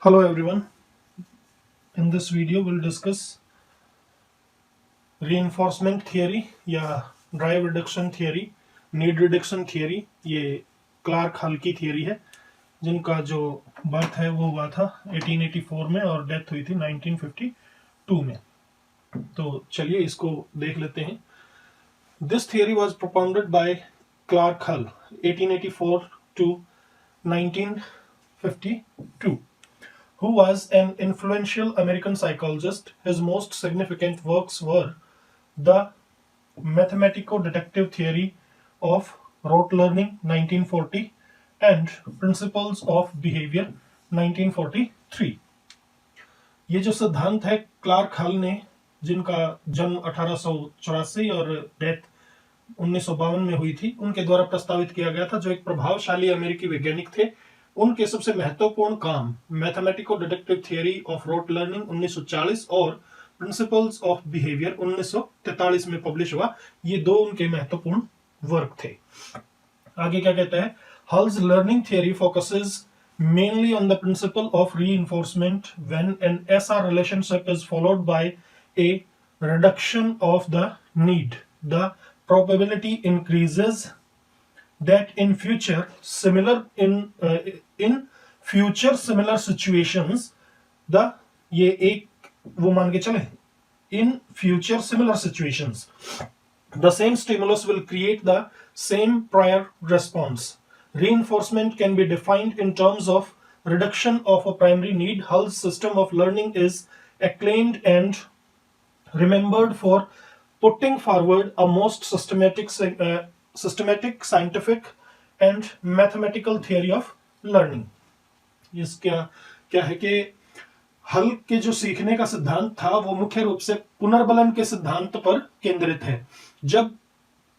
Hello everyone. In this video we'll discuss reinforcement theory या drive reduction theory, need reduction theory. ये Clark हल की theory है जिनका जो बर्थ है वो हुआ था 1884 में और डेथ हुई थी 1952 में. तो चलिए इसको देख लेते हैं. This theory was propounded by Clark Hull 1884 to 1952. Who was an influential American psychologist. His most significant works were The Mathematico-Deductive Theory of Rote Learning 1940 and Principles of Behavior 1943. ये जो सिद्धांत है क्लार्क हल ने, जिनका जन्म 1884 और डेथ 1952 में हुई थी, उनके द्वारा प्रस्तावित किया गया था, जो एक प्रभावशाली अमेरिकी वैज्ञानिक थे. उनके सबसे महत्वपूर्ण काम mathematico deductive theory of rote learning 1940 और प्रिंसिपल्स ऑफ बिहेवियर 1943 में पब्लिश हुआ. ये दो उनके महत्वपूर्ण वर्क थे. आगे क्या कहता है? Hulls learning theory focuses mainly on the principle of reinforcement when an SR relationship is followed by a reduction of the need. The probability increases that in future similar situations ये एक वो मान के चले, in future similar situations the same stimulus will create the same prior response. Reinforcement can be defined in terms of reduction of a primary need. Hull's system of learning is acclaimed and remembered for putting forward a most systematic, scientific and mathematical theory of learning. क्या है कि हल के जो सीखने का सिद्धांत था वो मुख्य रूप से पुनर्बलन के सिद्धांत पर केंद्रित है. जब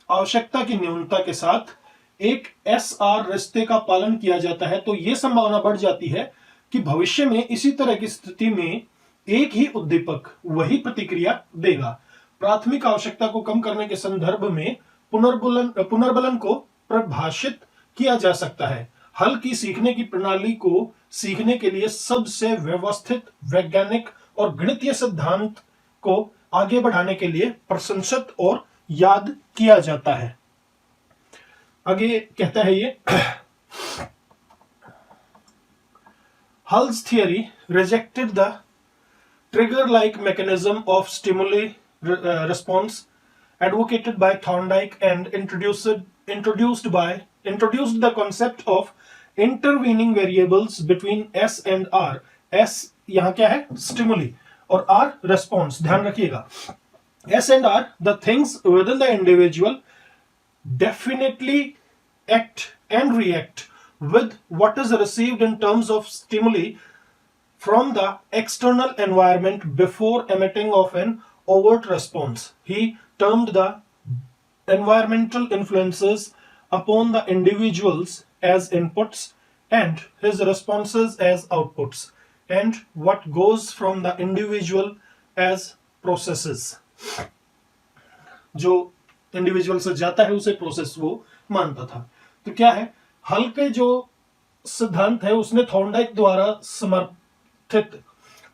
आवश्यकता की न्यूनता के साथ एक SR रिश्ते का पालन किया जाता है तो यह संभावना बढ़ जाती है कि भविष्य में इसी तरह की स्थिति में एक ही उद्दीपक वही प्रतिक्रिया देगा. प्राथमिक आवश्यकता को कम करने के संदर्भ में पुनर्बलन को परिभाषित किया जा सकता है. हल की सीखने की प्रणाली को सीखने के लिए सबसे व्यवस्थित वैज्ञानिक और गणितीय सिद्धांत को आगे बढ़ाने के लिए प्रशंसित और याद किया जाता है. आगे कहता है ये, Hull's theory rejected the trigger-like mechanism of stimuli response advocated by Thorndike and introduced the concept of intervening variables between S and R. S यहाँ क्या है? Stimuli और R response. ध्यान रखिएगा. S and R, the things within the individual definitely act and react with what is received in terms of stimuli from the external environment before emitting of an overt response. He termed the environmental influences upon the individuals as inputs and his responses as outputs, and what goes from the individual as processes. जो individual से जाता है उसे process वो मानता था. तो क्या है? हल के जो सिद्धांत है उसने थॉर्नडाइक द्वारा समर्थित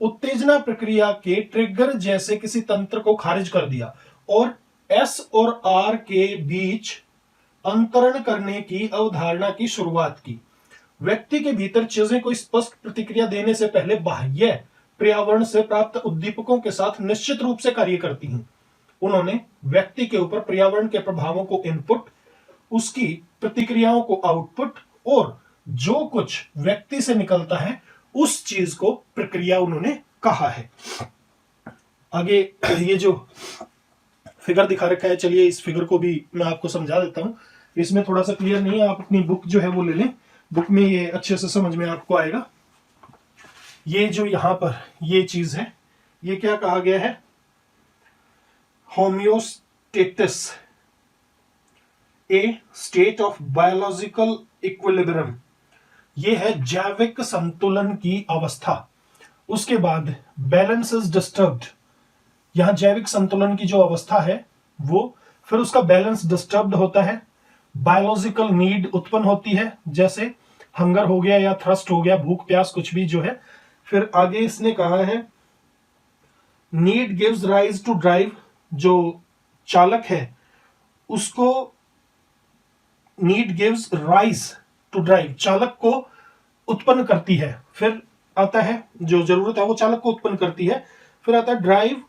उत्तेजना प्रक्रिया के ट्रिगर जैसे किसी तंत्र को खारिज कर दिया और S और R के बीच अंतरण करने की अवधारणा की शुरुआत की. व्यक्ति के भीतर चीजें कोई स्पष्ट प्रतिक्रिया देने से पहले बाह्य पर्यावरण से प्राप्त उद्दीपकों के साथ निश्चित रूप से कार्य करती हैं. उन्होंने व्यक्ति के ऊपर पर्यावरण के प्रभावों को इनपुट, उसकी प्रतिक्रियाओं को आउटपुट और जो कुछ व्यक्ति से निकलता है उस चीज को प्रक्रिया उन्होंने कहा है. आगे ये जो फिगर दिखा रखा है, चलिए इस फिगर को भी मैं आपको समझा देता हूं. इसमें थोड़ा सा क्लियर नहीं है, आप अपनी बुक जो है वो ले लें, बुक में ये अच्छे से समझ में आपको आएगा. ये जो यहां पर ये चीज है, ये क्या कहा गया है? Homeostasis, A state of biological equilibrium. ये है जैविक संतुलन की अवस्था. उसके बाद बैलेंस इज डिस्टर्ब्ड. यहां जैविक संतुलन की जो अवस्था है वो, फिर उसका बैलेंस डिस्टर्ब्ड होता है. बायोलॉजिकल नीड उत्पन्न होती है, जैसे हंगर हो गया या थ्रस्ट हो गया, भूख प्यास कुछ भी जो है, फिर आगे इसने कहा है need gives rise to drive, जो चालक है उसको need gives rise to drive, चालक को उत्पन्न करती है। फिर आता है जो जरूरत है वो चालक को उत्पन्न करती है। फिर आता है drive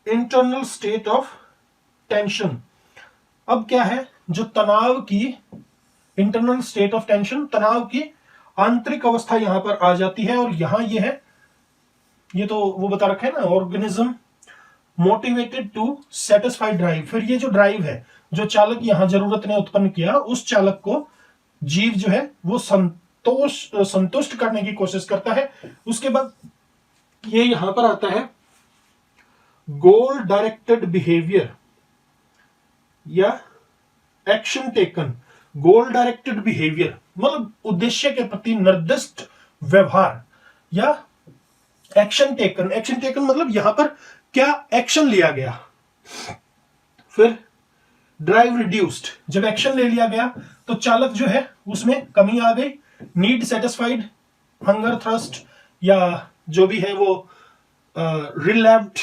internal state of tension. अब क्या है, जो तनाव की इंटरनल स्टेट ऑफ टेंशन, तनाव की आंतरिक अवस्था यहां पर आ जाती है। और यहां ये है, ये तो वो बता रखा है ना, organism motivated to satisfy drive. फिर ये जो ड्राइव है, जो चालक यहां जरूरत ने उत्पन्न किया, उस चालक को जीव जो है वो संतुष्ट करने की कोशिश करता है। उसके बाद ये यहां पर आता है गोल डायरेक्टेड बिहेवियर या एक्शन टेकन। गोल डायरेक्टेड बिहेवियर मतलब उद्देश्य के प्रति निर्दिष्ट व्यवहार, या एक्शन टेकन, एक्शन टेकन मतलब यहां पर क्या एक्शन लिया गया। फिर ड्राइव रिड्यूस्ड, जब एक्शन ले लिया गया तो चालक जो है उसमें कमी आ गई। नीड सेटिस्फाइड, हंगर थ्रस्ट या जो भी है वो relieved,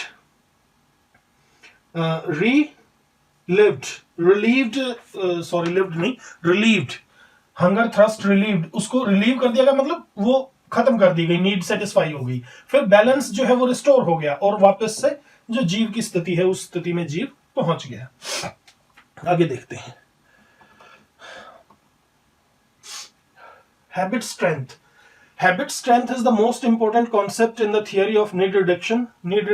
relieved, hunger thrust relieved, उसको रिलीव कर दिया गया, मतलब वो खत्म कर दी गई, नीड सेटिस्फाई हो गई। फिर बैलेंस जो है वो रिस्टोर हो गया और वापस से जो जीव की स्थिति है उस स्थिति में जीव पहुंच गया। आगे देखते हैं habit strength. Habit strength is the most important concept in the theory of need reduction. Need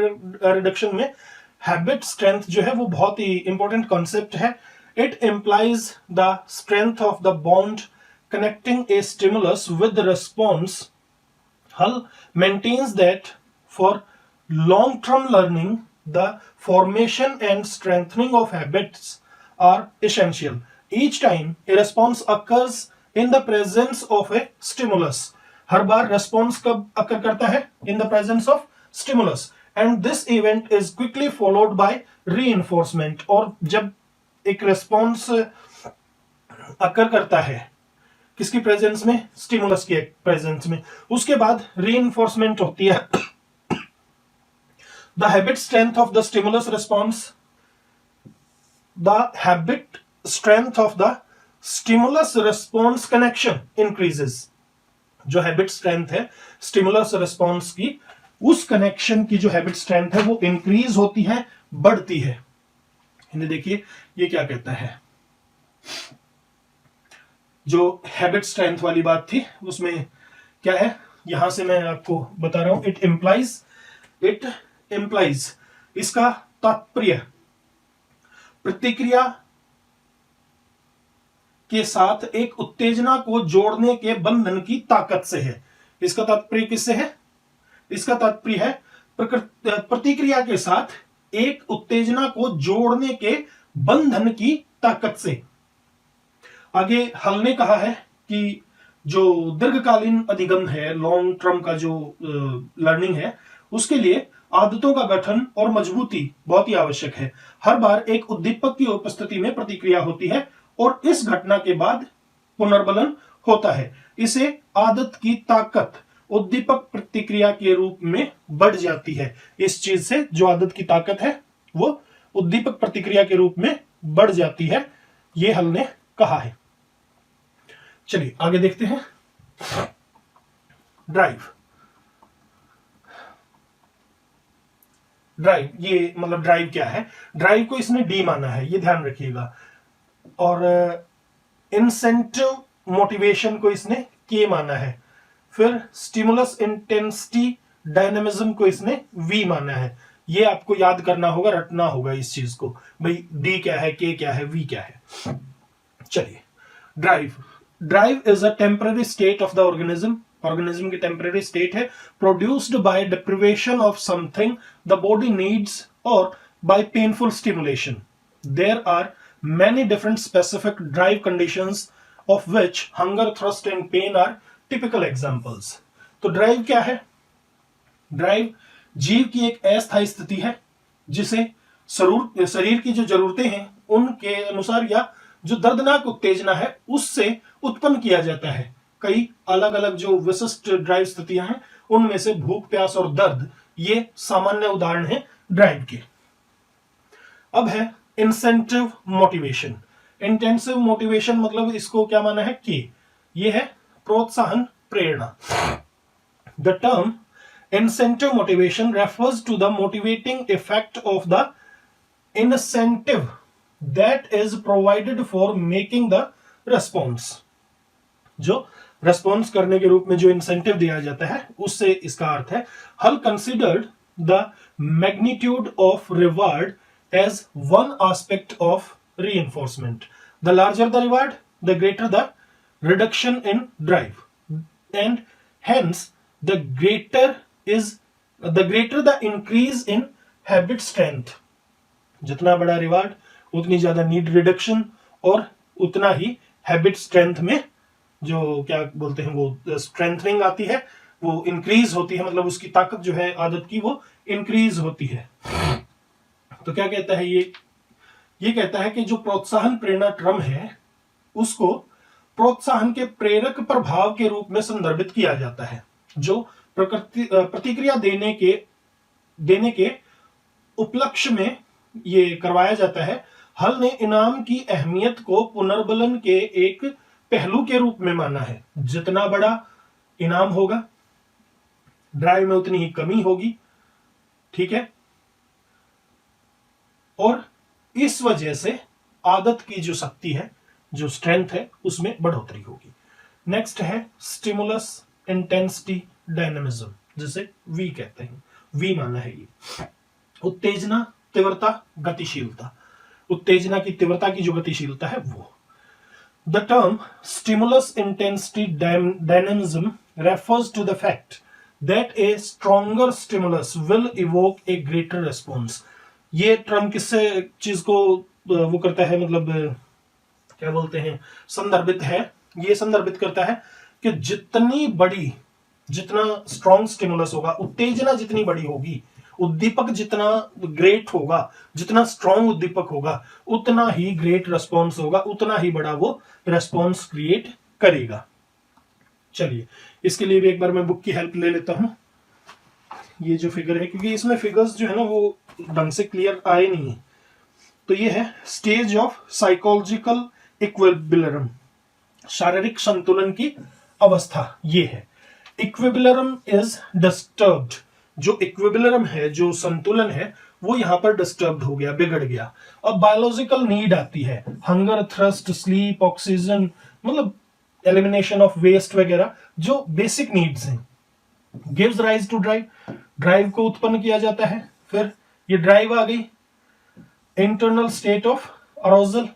reduction में हैबिट स्ट्रेंथ जो है वो बहुत ही इंपॉर्टेंट कॉन्सेप्ट है। It implies the strength of the bond connecting a stimulus with the response. Hull maintains that for long-term learning, the formation and strengthening of habits are essential. Each time a response occurs in the presence of a stimulus. Her bar response कब occur करता है? In the presence of stimulus. And this event is quickly followed by reinforcement. और जब एक response occur करता है किसकी presence में? स्टिमुलस के प्रेजेंस में, उसके बाद रीइंफोर्समेंट होती है। The habit strength of the stimulus response, the habit strength of the stimulus response connection increases. जो हैबिट स्ट्रेंथ है स्टिमुलस रिस्पॉन्स की, उस कनेक्शन की जो हैबिट स्ट्रेंथ है वो इंक्रीज होती है, बढ़ती है। इन्हें देखिए ये क्या कहता है, जो हैबिट स्ट्रेंथ वाली बात थी उसमें क्या है, यहां से मैं आपको बता रहा हूं। इट इंप्लाइज, इसका तात्पर्य प्रतिक्रिया के साथ एक उत्तेजना को जोड़ने के बंधन की ताकत से है। इसका तात्पर्य किससे है? इसका तात्पर्य है प्रतिक्रिया के साथ एक उत्तेजना को जोड़ने के बंधन की ताकत से। आगे हल ने कहा है कि जो दीर्घकालीन अधिगम है, लॉन्ग टर्म का जो लर्निंग है, उसके लिए आदतों का गठन और मजबूती बहुत ही आवश्यक है। हर बार एक उद्दीपक की उपस्थिति में प्रतिक्रिया होती है और इस घटना के बाद पुनर्बलन होता है। इसे आदत की ताकत उद्दीपक प्रतिक्रिया के रूप में बढ़ जाती है। इस चीज से जो आदत की ताकत है वो उद्दीपक प्रतिक्रिया के रूप में बढ़ जाती है, ये हल ने कहा है। चलिए आगे देखते हैं। ड्राइव, ये मतलब ड्राइव क्या है? ड्राइव को इसने डी माना है, ये ध्यान रखिएगा। और इंसेंटिव मोटिवेशन को इसने के माना है। फिर स्टिमुलस इंटेंसिटी डायनेमिज्म को इसने वी माना है। ये आपको याद करना होगा, रटना होगा इस चीज को, भाई डी क्या है, के क्या है, वी क्या है। चलिए, drive is a temporary state of the organism की टेम्पररी स्टेट है, produced by deprivation of something the body needs और by painful stimulation. There are many different specific drive conditions of which hunger, thirst and pain are typical examples. तो drive क्या है? Drive जीव की एक अस्थायी स्थिति है जिसे शरीर की जो जरूरतें हैं उनके अनुसार या जो दर्दनाक उत्तेजना है उससे उत्पन्न किया जाता है। कई अलग अलग जो विशिष्ट ड्राइव स्थितियां हैं उनमें से भूख, प्यास और दर्द ये सामान्य उदाहरण है ड्राइव के। अब है इंसेंटिव मोटिवेशन। इंटेंसिव मोटिवेशन मतलब इसको क्या माना है कि ये है प्रोत्साहन, प्रेरणा। The term incentive motivation refers to the motivating effect of the incentive that is provided for making the response। जो रेस्पॉन्स करने के रूप में जो इंसेंटिव दिया जाता है उससे इसका अर्थ है Hull considered the magnitude of reward as one aspect of reinforcement. The larger the reward the greater the reduction in drive and hence the greater the increase in habit strength. जितना बड़ा reward उतनी ज्यादा need reduction और उतना ही habit strength में जो क्या बोलते हैं वो स्ट्रेंथनिंग आती है, वो इंक्रीज होती है, मतलब उसकी ताकत जो है आदत की वो इंक्रीज होती है। तो क्या कहता है ये कहता है कि जो प्रोत्साहन प्रेरणा टर्म है उसको प्रोत्साहन के प्रेरक प्रभाव के रूप में संदर्भित किया जाता है जो प्रतिक्रिया देने के उपलक्ष्य में ये करवाया जाता है। हल ने इनाम की अहमियत को पुनर्बलन के एक पहलू के रूप में माना है। जितना बड़ा इनाम होगा ड्राइव में उतनी ही कमी होगी, ठीक है, और इस वजह से आदत की जो शक्ति है, जो स्ट्रेंथ है, उसमें बढ़ोतरी होगी। नेक्स्ट है स्टिमुलस इंटेंसिटी डायनेमिज्म, जिसे वी कहते हैं। वी माना है ये उत्तेजना, तीव्रता, गतिशीलता। उत्तेजना की तीव्रता की जो गतिशीलता है वो। The term stimulus intensity dynamism refers to the fact that a stronger stimulus will evoke a greater response. ये टर्म किससे चीज को वो करता है, मतलब क्या बोलते हैं, संदर्भित है। ये संदर्भित करता है कि जितना स्ट्रॉन्ग स्टिमुलस होगा, उत्तेजना जितनी बड़ी होगी, उद्दीपक जितना ग्रेट होगा, जितना स्ट्रॉन्ग उद्दीपक होगा, उतना ही ग्रेट रेस्पॉन्स होगा, उतना ही बड़ा वो रेस्पॉन्स क्रिएट करेगा। चलिए इसके लिए भी एक बार मैं बुक की हेल्प ले लेता हूं। ये जो फिगर है, क्योंकि इसमें फिगर्स जो है ना वो ढंग से क्लियर आए नहीं है, तो ये है स्टेज ऑफ साइकोलॉजिकल इक्विलिब्रियम, शारीरिक संतुलन की अवस्था। ये है इक्विलिब्रियम इज डिस्टर्ब्ड। जो इक्विलिब्रियम है, जो संतुलन है, वो यहां पर डिस्टर्ब्ड हो गया, बिगड़ गया। अब बायोलॉजिकल नीड आती है, हंगर, थ्रस्ट, स्लीप, ऑक्सीजन, मतलब एलिमिनेशन ऑफ वेस्ट वगैरह, जो बेसिक नीड्स हैं। Gives rise to drive, drive को उत्पन्न किया जाता है। फिर ये ड्राइव आ गई। इंटरनल स्टेट ऑफ अरोजल,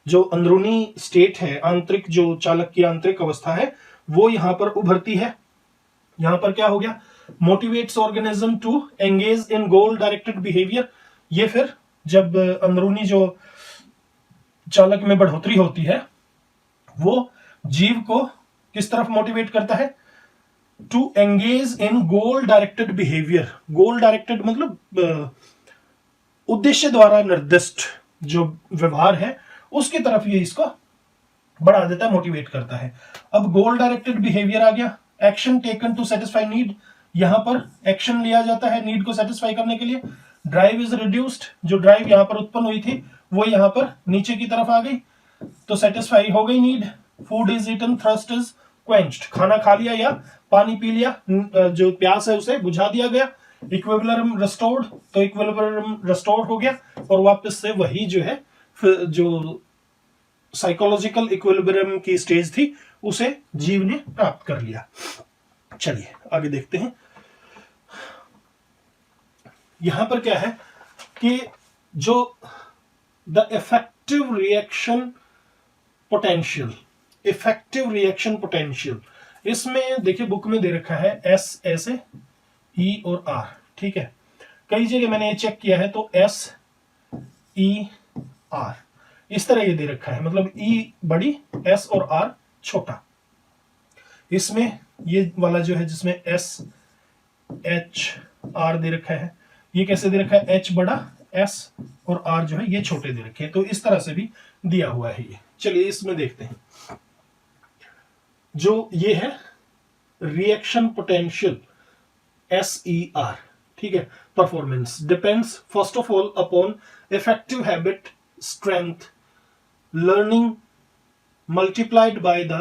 जो अंदरूनी स्टेट है, आंतरिक, जो चालक की आंतरिक अवस्था है, वो यहां पर उभरती है। यहां पर क्या हो गया, motivates organism to engage in goal directed behaviour. ये फिर जब अंदरूनी जो चालक में बढ़ोतरी होती है, वो जीव को किस तरफ मोटिवेट करता है, to engage in goal directed behaviour. Goal directed मतलब उद्देश्य द्वारा निर्दिष्ट जो व्यवहार है उसकी तरफ ये इसको बढ़ा देता है, मोटिवेट करता है। अब गोल डायरेक्टेड बिहेवियर आ गया। Action taken to satisfy need, यहां पर एक्शन लिया जाता है नीड को सेटिस्फाई करने के लिए। ड्राइव इज रिड्यूस्ड, जो ड्राइव यहां पर उत्पन्न हुई थी वो यहां पर नीचे की तरफ आ गई, तो सेटिस्फाई हो गई need. Food is eaten, thirst is quenched, खाना खा लिया या पानी पी लिया, जो प्यास है उसे बुझा दिया गया। इक्विलिब्रियम रिस्टोर्ड, तो इक्विलिब्रियम रिस्टोर हो गया और वापस से वही जो है जो साइकोलॉजिकल इक्विलिब्रियम की स्टेज थी उसे जीव ने प्राप्त कर लिया। चलिए आगे देखते हैं। यहां पर क्या है कि जो the effective reaction potential, effective reaction potential, इसमें देखिए बुक में दे रखा है एस ऐसे, ई और आर, ठीक है। कई जगह मैंने ये चेक किया है तो एस ई आर इस तरह ये दे रखा है, मतलब ई बड़ी, एस और आर छोटा। इसमें ये वाला जो है जिसमें एस एच आर दे रखा है, ये कैसे दे रखा है, एच बड़ा, एस और आर जो है ये छोटे दे रखे हैं, तो इस तरह से भी दिया हुआ है ये। चलिए इसमें देखते हैं। जो ये है रिएक्शन पोटेंशियल SER, ठीक है, performance depends first of all upon effective habit strength learning multiplied by the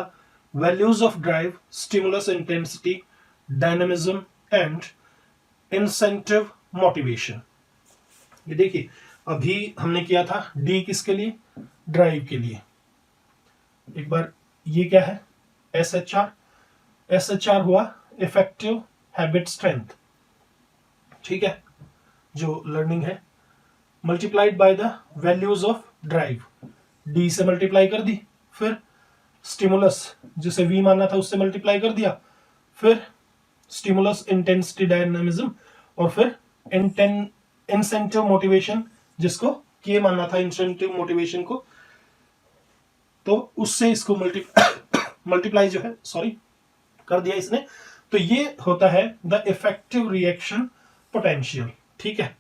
values of drive, stimulus intensity, dynamism and incentive motivation. ये देखिए अभी हमने किया था D किसके लिए, ड्राइव के लिए. एक बार ये क्या है SHR हुआ इफेक्टिव हैबिट स्ट्रेंथ, ठीक है, जो लर्निंग है, multiplied by the values of drive, D से मल्टीप्लाई कर दी, फिर स्टिमुलस जिसे V मानना था उससे मल्टीप्लाई कर दिया, फिर स्टिमुलस इंटेंसिटी डायनामिज्म, और फिर इंसेंटिव मोटिवेशन जिसको K मानना था इंसेंटिव मोटिवेशन को, तो उससे इसको मल्टीप्लाई जो है कर दिया इसने. तो ये होता है द इफेक्टिव रिएक्शन पोटेंशियल, ठीक है.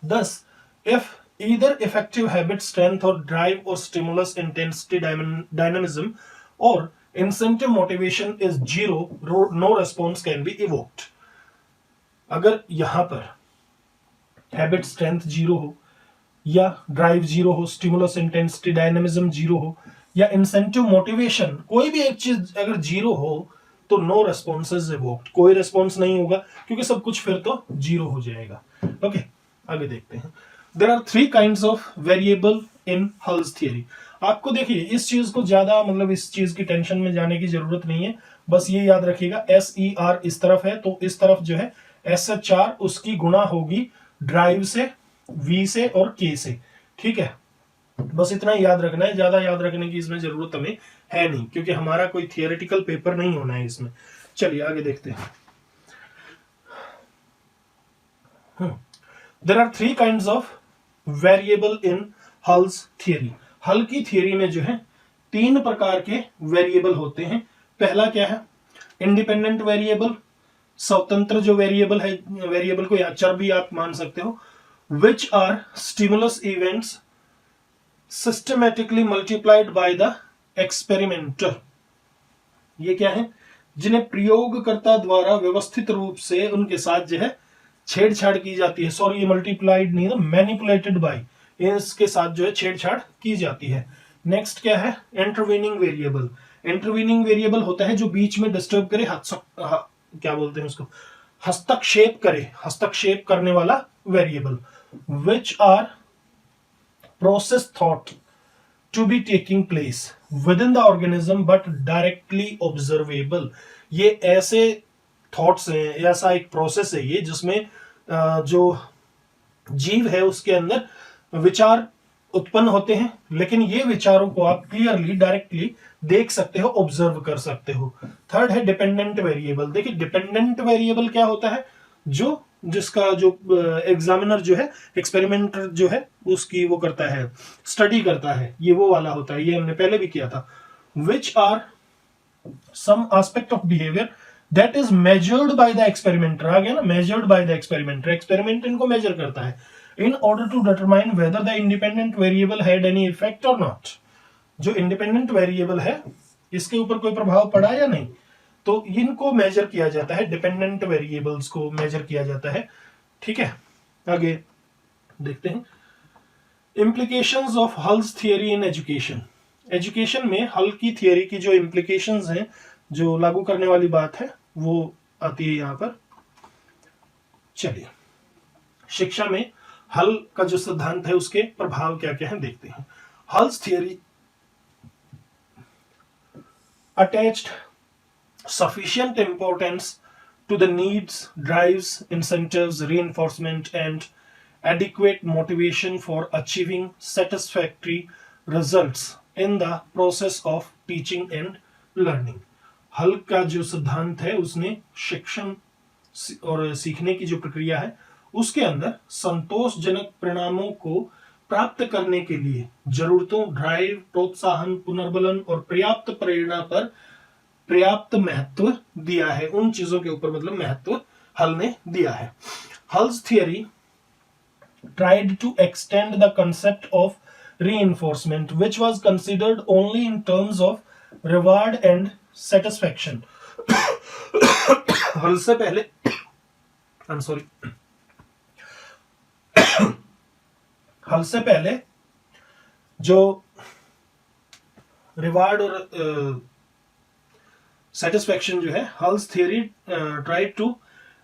Thus, if either effective habit strength or drive or stimulus intensity dynamism or incentive motivation is zero, no response can be evoked. अगर यहां पर हैबिट स्ट्रेंथ जीरो हो या ड्राइव जीरो हो, stimulus intensity dynamism zero हो या incentive motivation, कोई भी एक चीज अगर जीरो हो तो नो रेस्पॉन्स इज इवोक्ड, कोई रेस्पॉन्स नहीं होगा क्योंकि सब कुछ फिर तो जीरो हो जाएगा. ओके, आगे देखते हैं. There are three kinds of variable in Hull's theory. आपको देखिए इस चीज को ज्यादा मतलब इस चीज की टेंशन में जाने की जरूरत नहीं है, बस ये याद रखिएगा SER इस तरफ है तो इस तरफ जो है SHR उसकी गुणा होगी ड्राइव से, V से और K से, ठीक है. बस इतना ही याद रखना है, ज्यादा याद रखने की इसमें जरूरत हमें है नहीं क्योंकि हमारा कोई थियोरेटिकल पेपर नहीं होना है इसमें. चलिए आगे देखते हैं. There are three kinds of variable in hulls theory. हल की थियरी में जो है तीन प्रकार के वेरिएबल होते हैं. पहला क्या है, इंडिपेंडेंट वेरिएबल, स्वतंत्र जो वेरिएबल है, वेरिएबल को या चर भी आप मान सकते हो, which are stimulus events systematically multiplied by the experimenter. ये क्या है, जिन्हें प्रयोगकर्ता द्वारा व्यवस्थित रूप से उनके साथ जो है छेड़छाड़ की जाती है. सॉरी, ये मल्टीप्लाइड नहीं है, मैनिपुलेटेड बाय, इसके साथ जो है छेड़छाड़ की जाती है. नेक्स्ट क्या है, इंटरवीनिंग वेरिएबल. इंटरवीनिंग वेरिएबल होता है जो बीच में डिस्टर्ब करे, क्या बोलते हैं उसको, हस्तक्षेप करने वाला variable. Which are process thought to be taking place within the organism but directly observable. ये ऐसे थॉट्स हैं, ऐसा एक प्रोसेस है ये जिसमें जो जीव है उसके अंदर विचार उत्पन्न होते हैं, लेकिन ये विचारों को आप क्लियरली डायरेक्टली देख सकते हो, ऑब्जर्व कर सकते हो. थर्ड है डिपेंडेंट वेरिएबल. देखिए डिपेंडेंट वेरिएबल क्या होता है, जिसका जो एग्जामिनर जो है, एक्सपेरिमेंटर जो है उसकी वो करता है, स्टडी करता है, ये वो वाला होता है, ये हमने पहले भी किया था. Which are some aspect of behaviour that is measured by the experimenter. आ गया ना, measured by the experimenter. experiment इनको measure करता है in order to determine whether the independent variable had any effect or not. जो independent variable है इसके ऊपर कोई प्रभाव पड़ा या नहीं, तो इनको measure किया जाता है, dependent variables को measure किया जाता है, ठीक है. आगे देखते हैं implications of Hull's theory in education. Education में हल की थियरी की जो implications हैं, जो लागू करने वाली बात है, वो आती है यहां पर. चलिए शिक्षा में हल का जो सिद्धांत है उसके प्रभाव क्या क्या है देखते हैं. Hulls theory attached sufficient importance to the needs, drives, incentives, reinforcement and adequate motivation for achieving satisfactory results in the process of teaching and learning. हल का जो सिद्धांत है उसने शिक्षण और सीखने की जो प्रक्रिया है उसके अंदर संतोषजनक परिणामों को प्राप्त करने के लिए जरूरतों, ड्राइव, प्रोत्साहन, पुनर्बलन और पर्याप्त प्रेरणा पर पर्याप्त महत्व दिया है. उन चीजों के ऊपर मतलब महत्व हल ने दिया है. Hull's theory tried to extend the concept of reinforcement which was considered only in terms of reward and satisfaction. हल से पहले आई एम सॉरी हल से पहले जो रिवार्ड और सेटिस्फैक्शन जो है, Hull's theory try to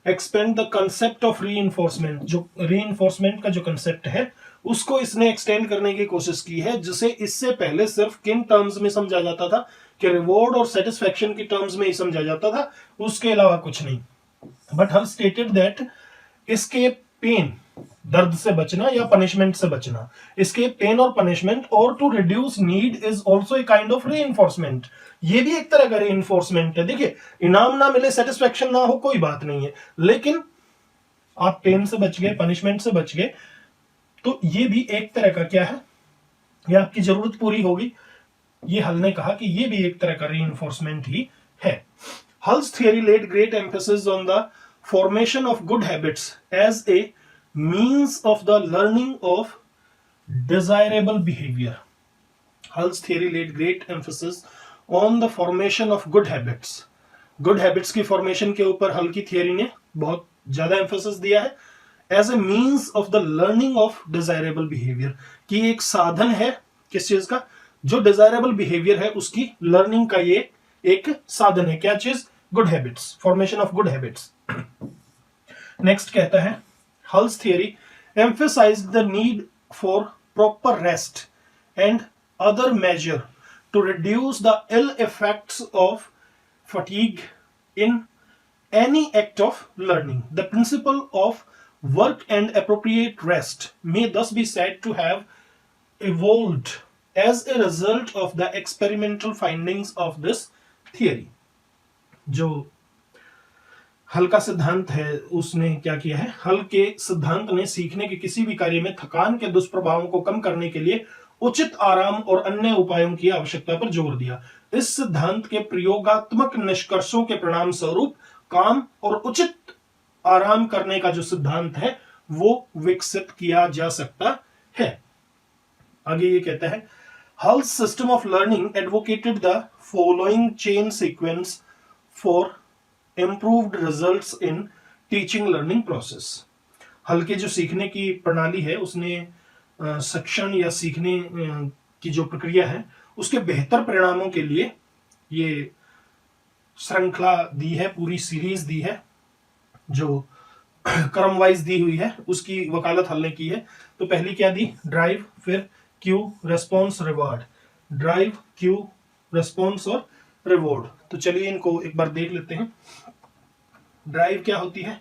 expand the concept of reinforcement. जो रीइंफोर्समेंट का जो कंसेप्ट है उसको इसने एक्सटेंड करने की कोशिश की है, जिसे इससे पहले सिर्फ किन टर्म्स में समझा जाता था कि रिवॉर्ड और सेटिस्फैक्शन की टर्म्स में ही समझा जाता था, उसके अलावा कुछ नहीं। बट हल स्टेटेड दैट एस्केप पेन, दर्द से बचना या पनिशमेंट से बचना, एस्केप पेन और पनिशमेंट और to reduce need is also a kind of reinforcement. ये भी एक तरह का रीइंफोर्समेंट है। देखिए, इनाम ना मिले, सेटिस्फैक्शन ना हो, कोई बात नहीं है, लेकिन आप पेन से बच गए, पनिशमेंट से बच गए, तो ये भी एक तरह का क्या है, ये आपकी जरूरत पूरी होगी। ये हल ने कहा कि ये भी एक तरह का रीइंफोर्समेंट ही है। Hull's theory laid great emphasis on the formation of good habits as a means of the learning of desirable behaviour. Hull's theory laid great emphasis on the formation of good habits. Good habits की formation के ऊपर हल की theory ने बहुत ज्यादा emphasis दिया है। As a means of the learning of desirable behaviour, कि एक साधन है किस चीज का, जो डिजायरेबल बिहेवियर है उसकी लर्निंग का ये एक साधन है। क्या चीज? Good habits, formation of good habits. Next कहता है, Hull's theory emphasize the need for proper rest and other measure to reduce the ill effects of fatigue in any act of learning. The principle of work and appropriate rest may thus be said to have evolved as a result of the experimental findings of this theory. जो हल का सिद्धांत है उसने क्या किया है, हल के सिद्धांत ने सीखने के किसी भी कार्य में थकान के दुष्प्रभावों को कम करने के लिए उचित आराम और अन्य उपायों की आवश्यकता पर जोर दिया। इस सिद्धांत के प्रयोगात्मक निष्कर्षों के परिणाम स्वरूप काम और उचित आराम करने का जो सिद्धांत है वो विकसित किया जा सकता है। आगे ये कहता है, hulls system of learning advocated the following chain sequence for improved results in teaching learning process. हल के जो सीखने की प्रणाली है उसने शिक्षण या सीखने की जो प्रक्रिया है उसके बेहतर परिणामों के लिए ये श्रृंखला दी है, पूरी सीरीज दी है, जो क्रम वाइज दी हुई है, उसकी वकालत हल ने की है। तो पहली क्या दी? ड्राइव, फिर Q, response, reward. Drive, Q, response और रिवॉर्ड। तो चलिए इनको एक बार देख लेते हैं। ड्राइव क्या होती है?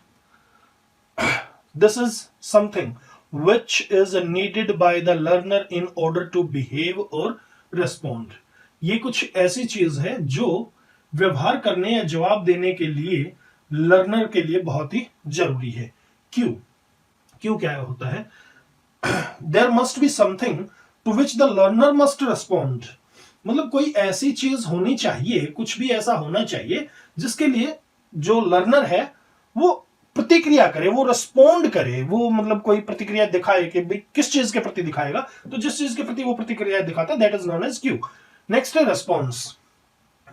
This is something which is needed by the learner in order to behave or respond. ये कुछ ऐसी चीज है जो व्यवहार करने या जवाब देने के लिए लर्नर के लिए बहुत ही जरूरी है। क्यों? क्यों क्या होता है? There must be something to which the learner must respond. मतलब कोई ऐसी चीज होनी चाहिए, कुछ भी ऐसा होना चाहिए जिसके लिए जो लर्नर है वो प्रतिक्रिया करे, वो रिस्पोंड करे, वो मतलब कोई प्रतिक्रिया दिखाए कि भाई किस चीज के प्रति दिखाएगा, तो जिस चीज के प्रति वो प्रतिक्रिया दिखाता है that is known as cue. Next है response.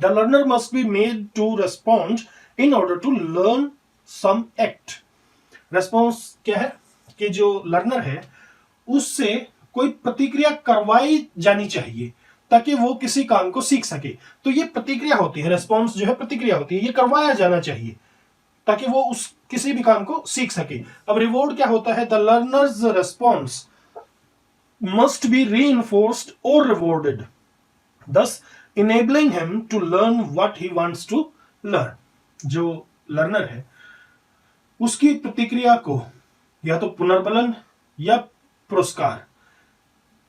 The learner must be made to respond in order to learn some act. Response क्या है कि जो लर्नर है उससे कोई प्रतिक्रिया करवाई जानी चाहिए ताकि वो किसी काम को सीख सके। तो ये प्रतिक्रिया होती है, रेस्पॉन्स जो है प्रतिक्रिया होती है, ये करवाया जाना चाहिए ताकि वो उस किसी भी काम को सीख सके। अब रिवॉर्ड क्या होता है? The learners response must be reinforced और rewarded, thus enabling him to learn what he wants to learn. जो लर्नर है उसकी प्रतिक्रिया को या तो पुनर्बलन या पुरस्कार,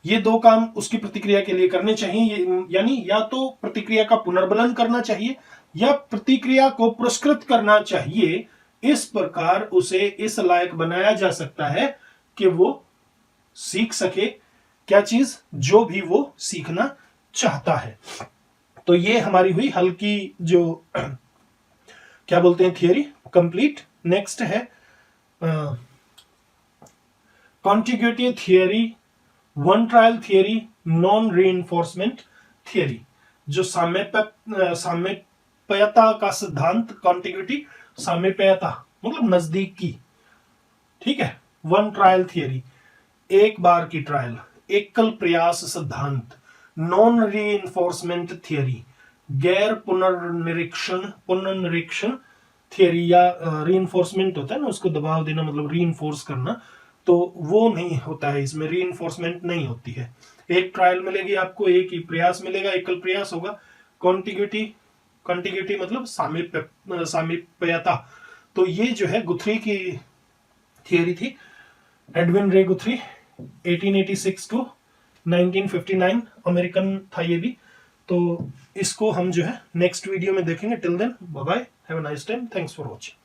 ये दो काम उसकी प्रतिक्रिया के लिए करने चाहिए। यानी या तो प्रतिक्रिया का पुनर्बलन करना चाहिए या प्रतिक्रिया को पुरस्कृत करना चाहिए। इस प्रकार उसे इस लायक बनाया जा सकता है कि वो सीख सके क्या चीज, जो भी वो सीखना चाहता है। तो ये हमारी हुई हल की जो क्या बोलते हैं थियरी कंप्लीट। नेक्स्ट है contiguity theory, one trial theory, non reinforcement theory. जो साम्य सामीप्यता का सिद्धांत, कॉन्टिग्यूटी, सामीप्यता मतलब नजदीक की, ठीक है। वन ट्रायल थियरी, एक बार की ट्रायल, एकल प्रयास सिद्धांत, नॉन रीइंफोर्समेंट थियरी, गैर पुनर्निरीक्षण थियरी, या रीइंफोर्समेंट होता है ना, उसको दबाव देना मतलब रीइंफोर्स करना, तो वो नहीं होता है इसमें, रीइंफोर्समेंट नहीं होती है। एक ट्रायल मिलेगी आपको, एक ही प्रयास मिलेगा, एकल प्रयास होगा। कॉन्टिग्यूटी, कॉन्टिग्यूटी मतलब सामीप्यता, तो ये जो है गुथरी की थियरी थी, एडविन रे गुथरी, 1886 टू 1959, अमेरिकन था ये भी। तो इसको हम जो है नेक्स्ट वीडियो में देखेंगे। Till then bye bye, have a nice time, thanks for watching.